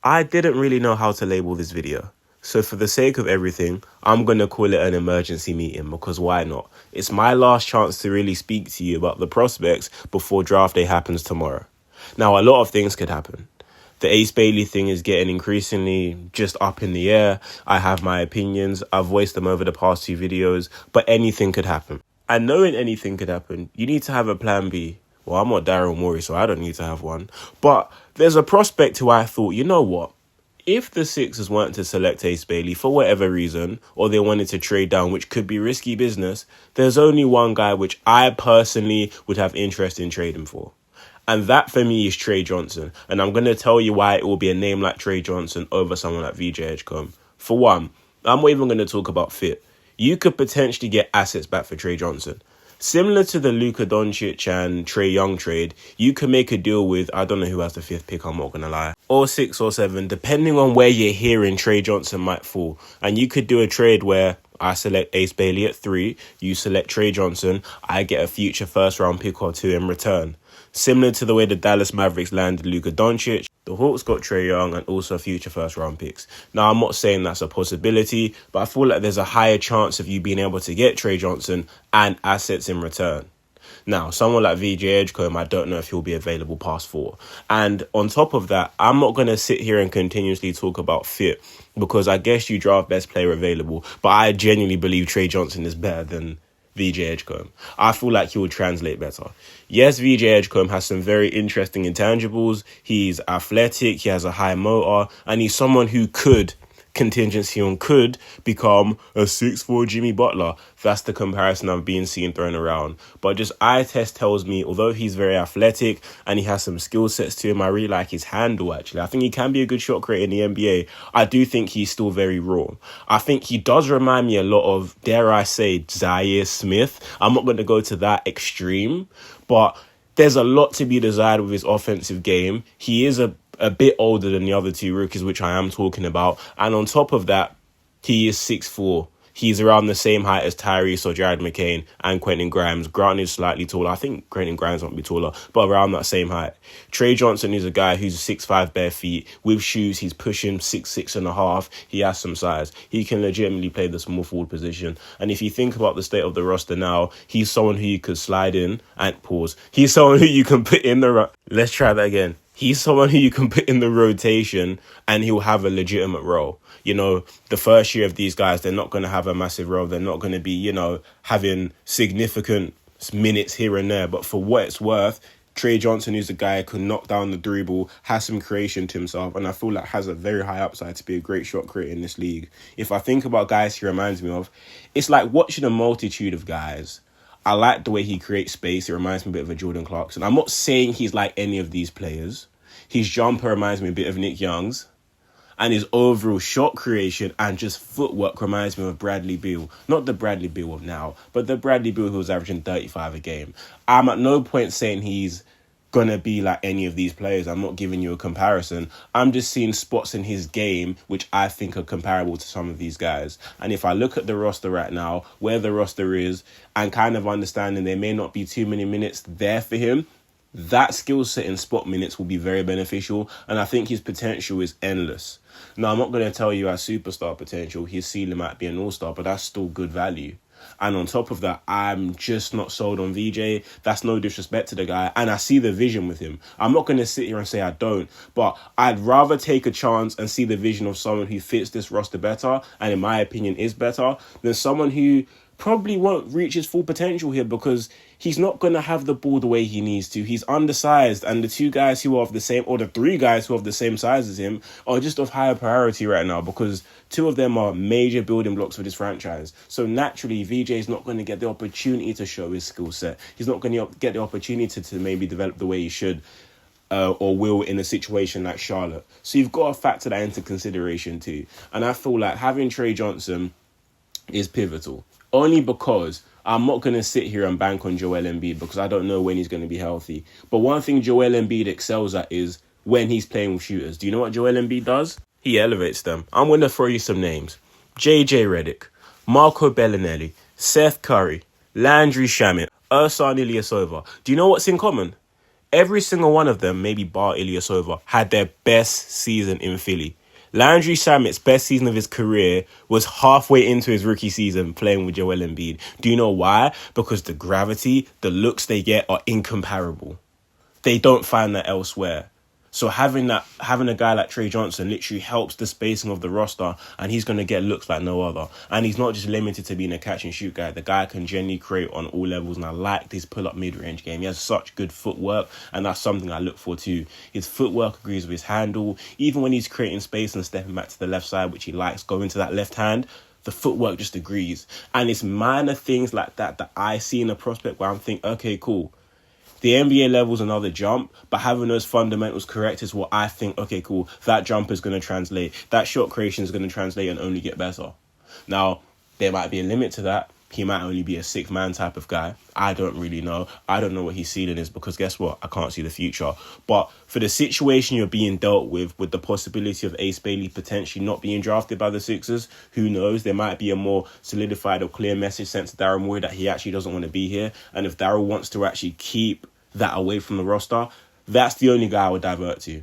I didn't really know how to label this video. So for the sake of everything, I'm going to call it an emergency meeting because why not? It's my last chance to really speak to you about the prospects before draft day happens tomorrow. Now, a lot of things could happen. The Ace Bailey thing is getting increasingly just up in the air. I have my opinions. I've voiced them over the past 2 videos, but anything could happen. And knowing anything could happen, you need to have a plan B. Well, I'm not Daryl Morey, so I don't need to have one. But there's a prospect who I thought, you know what? If the Sixers weren't to select Ace Bailey for whatever reason, or they wanted to trade down, which could be risky business, there's only one guy which I personally would have interest in trading for. And that for me is Trey Johnson. And I'm going to tell you why it will be a name like Trey Johnson over someone like VJ Edgecomb. For one, I'm not even going to talk about fit. You could potentially get assets back for Trey Johnson. Similar to the Luka Doncic and Trae Young trade, you can make a deal with, I don't know who has the 5th pick, I'm not going to lie, or 6 or 7, depending on where you're hearing Trey Johnson might fall. And you could do a trade where I select Ace Bailey at 3, you select Trey Johnson, I get a future first round pick or 2 in return. Similar to the way the Dallas Mavericks landed Luka Doncic, the Hawks got Trae Young and also future first round picks. Now, I'm not saying that's a possibility, but I feel like there's a higher chance of you being able to get Trey Johnson and assets in return. Now, someone like VJ Edgecomb, I don't know if he'll be available past 4. And on top of that, I'm not going to sit here and continuously talk about fit because I guess you draft best player available, but I genuinely believe Trey Johnson is better than VJ Edgecomb. I feel like he will translate better. Yes, VJ Edgecomb has some very interesting intangibles. He's athletic, he has a high motor, and he's someone who could become a 6'4" Jimmy Butler. That's the comparison I'm being seen thrown around. But just eye test tells me, although he's very athletic and he has some skill sets to him, I really like his handle, actually. I think he can be a good shot creator in the NBA. I do think he's still very raw. I think he does remind me a lot of, dare I say, Zaire Smith. I'm not going to go to that extreme, but there's a lot to be desired with his offensive game. He is a bit older than the other 2 rookies, which I am talking about. And on top of that, he is 6'4". He's around the same height as Tyrese or Jared McCain and Quentin Grimes. Granted, slightly taller. I think Quentin Grimes might be taller, but around that same height. Trey Johnson is a guy who's 6'5" bare feet. With shoes, he's pushing 6'6.5". He has some size. He can legitimately play the small forward position. And if you think about the state of the roster now, he's someone who you could slide in and pause. He's someone who you can put in the... Let's try that again. He's someone who you can put in the rotation and he'll have a legitimate role. You know, the first year of these guys, they're not going to have a massive role. They're not going to be, you know, having significant minutes here and there. But for what it's worth, Trey Johnson, who's a guy who can knock down the dribble, has some creation to himself, and I feel like has a very high upside to be a great shot creator in this league. If I think about guys he reminds me of, it's like watching a multitude of guys. I like the way he creates space. It reminds me a bit of a Jordan Clarkson. I'm not saying he's like any of these players. His jumper reminds me a bit of Nick Young's. And his overall shot creation and just footwork reminds me of Bradley Beal. Not the Bradley Beal of now, but the Bradley Beal who was averaging 35 a game. I'm at no point saying he's going to be like any of these players. I'm not giving you a comparison. I'm just seeing spots in his game which I think are comparable to some of these guys. And if I look at the roster right now, where the roster is, and kind of understanding there may not be too many minutes there for him, that skill set in spot minutes will be very beneficial. And I think his potential is endless. Now, I'm not going to tell you our superstar potential. His ceiling might be an all-star, but that's still good value. And on top of that, I'm just not sold on VJ. That's no disrespect to the guy. And I see the vision with him. I'm not going to sit here and say I don't. But I'd rather take a chance and see the vision of someone who fits this roster better, and in my opinion is better, than someone who probably won't reach his full potential here because he's not going to have the ball the way he needs to. He's undersized, and the 2 guys who are of the same, or the 3 guys who are of the same size as him, are just of higher priority right now because 2 of them are major building blocks for this franchise. So naturally, VJ is not going to get the opportunity to show his skill set. He's not going to get the opportunity to maybe develop the way he should or will in a situation like Charlotte. So you've got to factor that into consideration too. And I feel like having Trey Johnson is pivotal. Only because I'm not going to sit here and bank on Joel Embiid because I don't know when he's going to be healthy. But one thing Joel Embiid excels at is when he's playing with shooters. Do you know what Joel Embiid does? He elevates them. I'm going to throw you some names. JJ Redick, Marco Bellinelli, Seth Curry, Landry Shamet, Ersan Ilyasova. Do you know what's in common? every single one of them, maybe bar Ilyasova, had their best season in Philly. Landry Shamit's best season of his career was halfway into his rookie season playing with Joel Embiid. Do you know why? Because the gravity, the looks they get are incomparable. They don't find that elsewhere. So having a guy like Trey Johnson literally helps the spacing of the roster, and he's going to get looks like no other. And he's not just limited to being a catch and shoot guy. The guy can genuinely create on all levels, and I like his pull-up mid-range game. He has such good footwork, and that's something I look for too. His footwork agrees with his handle. Even when he's creating space and stepping back to the left side, which he likes, going to that left hand, the footwork just agrees. And it's minor things like that I see in a prospect where I'm thinking, okay, cool. The NBA level's another jump, but having those fundamentals correct is what I think, okay, cool, that jump is going to translate. That shot creation is going to translate and only get better. Now, there might be a limit to that. He might only be a six-man type of guy. I don't really know. I don't know what his ceiling is because guess what? I can't see the future. But for the situation you're being dealt with the possibility of Ace Bailey potentially not being drafted by the Sixers, who knows? There might be a more solidified or clear message sent to Daryl Morey that he actually doesn't want to be here. And if Daryl wants to actually keep that away from the roster, that's the only guy I would divert to.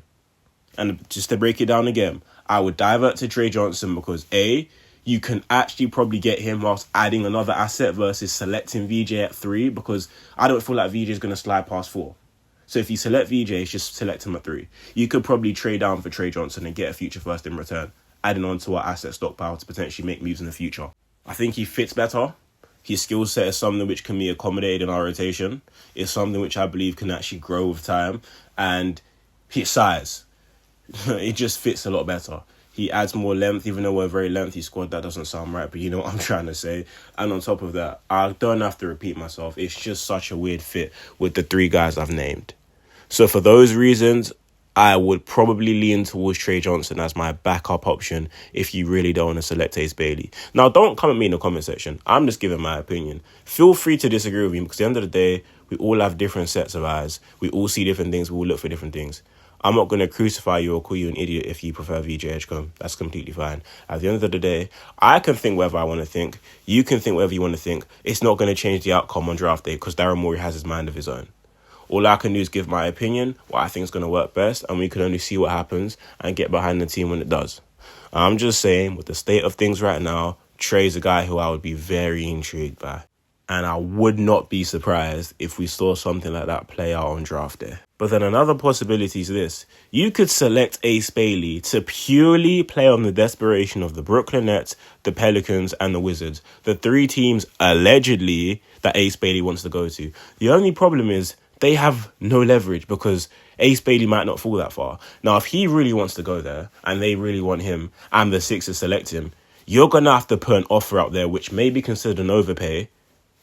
And just to break it down again, I would divert to Trey Johnson because A, you can actually probably get him whilst adding another asset versus selecting VJ at 3, because I don't feel like VJ is going to slide past 4. So if you select VJ, just select him at 3. You could probably trade down for Trey Johnson and get a future first in return, adding on to our asset stockpile to potentially make moves in the future. I think he fits better. His skill set is something which can be accommodated in our rotation. It's something which I believe can actually grow with time. And his size, it just fits a lot better. He adds more length, even though we're a very lengthy squad. That doesn't sound right, but you know what I'm trying to say. And on top of that, I don't have to repeat myself. It's just such a weird fit with the 3 guys I've named. So for those reasons, I would probably lean towards Trey Johnson as my backup option if you really don't want to select Ace Bailey. Now, don't come at me in the comment section. I'm just giving my opinion. Feel free to disagree with me because at the end of the day, we all have different sets of eyes. We all see different things. We all look for different things. I'm not going to crucify you or call you an idiot if you prefer VJ Edgecomb. That's completely fine. At the end of the day, I can think whatever I want to think. You can think whatever you want to think. It's not going to change the outcome on draft day because Daryl Morey has his mind of his own. All I can do is give my opinion, what I think is going to work best, and we can only see what happens and get behind the team when it does. I'm just saying, with the state of things right now, Trey's a guy who I would be very intrigued by. And I would not be surprised if we saw something like that play out on draft day. But then another possibility is this. You could select Ace Bailey to purely play on the desperation of the Brooklyn Nets, the Pelicans, and the Wizards. The 3 teams, allegedly, that Ace Bailey wants to go to. The only problem is they have no leverage because Ace Bailey might not fall that far. Now, if he really wants to go there and they really want him and the Sixers select him, you're going to have to put an offer out there which may be considered an overpay,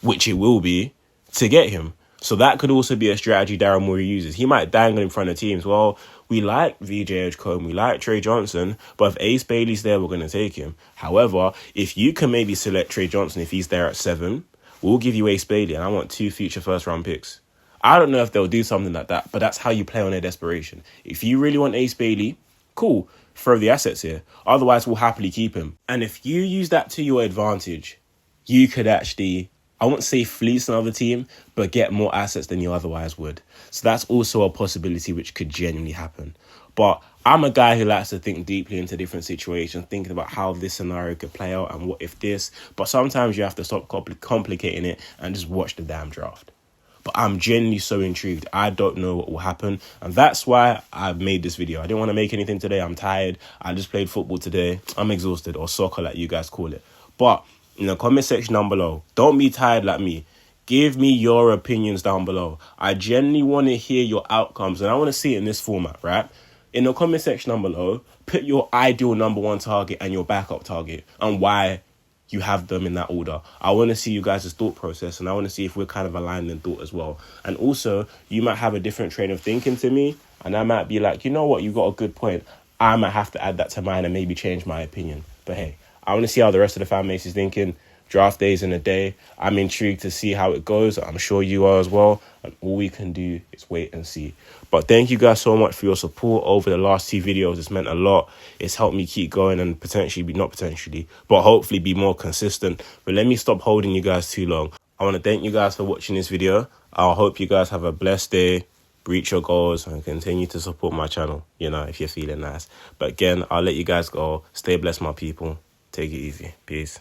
which it will be, to get him. So that could also be a strategy Daryl Morey uses. He might dangle in front of teams. Well, we like VJ Edgecomb, we like Trey Johnson, but if Ace Bailey's there, we're going to take him. However, if you can maybe select Trey Johnson if he's there at 7, we'll give you Ace Bailey and I want 2 future first-round picks. I don't know if they'll do something like that, but that's how you play on their desperation. If you really want Ace Bailey, cool, throw the assets here. Otherwise, we'll happily keep him. And if you use that to your advantage, you could actually, I won't say fleece another team, but get more assets than you otherwise would. So that's also a possibility which could genuinely happen. But I'm a guy who likes to think deeply into different situations, thinking about how this scenario could play out and what if this. But sometimes you have to stop complicating it and just watch the damn draft. But I'm genuinely so intrigued. I don't know what will happen. And that's why I made this video. I didn't want to make anything today. I'm tired. I just played football today. I'm exhausted, or soccer like you guys call it. But in the comment section down below, don't be tired like me. Give me your opinions down below. I genuinely want to hear your outcomes. And I want to see it in this format, right? In the comment section down below, put your ideal number 1 target and your backup target and why you have them in that order. I want to see you guys' thought process and I want to see if we're kind of aligned in thought as well. And also, you might have a different train of thinking to me and I might be like, you know what, you got a good point. I might have to add that to mine and maybe change my opinion. But hey, I want to see how the rest of the fan base is thinking. Draft days in a day. I'm intrigued to see how it goes. I'm sure you are as well. And all we can do is wait and see. But thank you guys so much for your support over the last 2 videos. It's meant a lot. It's helped me keep going and but hopefully be more consistent. But let me stop holding you guys too long. I want to thank you guys for watching this video. I hope you guys have a blessed day. reach your goals and continue to support my channel, if you're feeling nice. But again, I'll let you guys go. Stay blessed, my people. Take it easy. Peace.